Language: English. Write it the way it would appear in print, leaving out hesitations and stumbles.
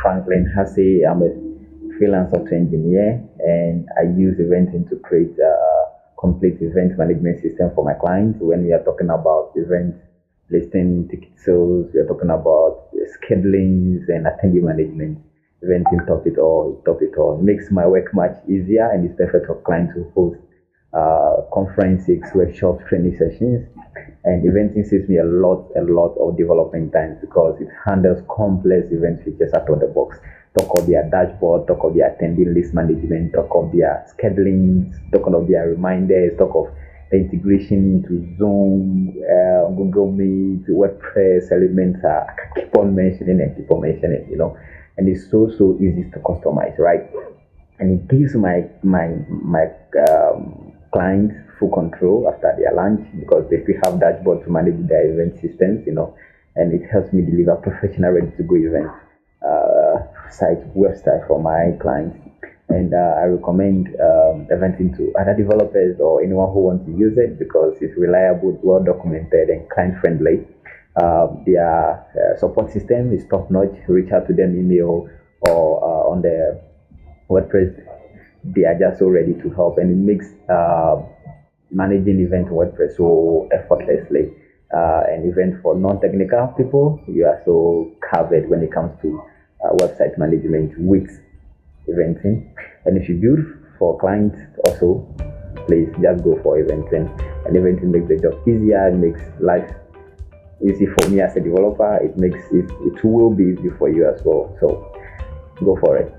Franklin Hasse. I'm a freelance software engineer, and I use Eventin to create a complete event management system for my clients. When we are talking about event listing, ticket sales, we are talking about schedulings and attendee management. Eventin top it all. It makes my work much easier, and it's perfect for clients who host conferences, workshops, training sessions. And Eventin saves me a lot of development time because it handles complex event features out of the box. Talk of their dashboard, talk of their attendee list management, talk of their scheduling, talk of their reminders, talk of the integration into Zoom, Google Meet, WordPress, Elementor. I keep on mentioning, and it's so easy to customize, right? And it gives my clients full control after their launch because they still have dashboard to manage their event systems, and it helps me deliver professional, ready-to-go event website for my clients. And I recommend Eventin to other developers or anyone who wants to use it because it's reliable, well documented, and client-friendly. Their support system is top-notch. Reach out to them, email, or on the WordPress. They are just so ready to help, and it makes managing event WordPress so effortlessly. An event for non-technical people, you are so covered when it comes to website management with Eventin. And if you build for clients also, please just go for Eventin. And Eventin makes the job easier. It makes life easy for me as a developer. It will be easy for you as well. So go for it.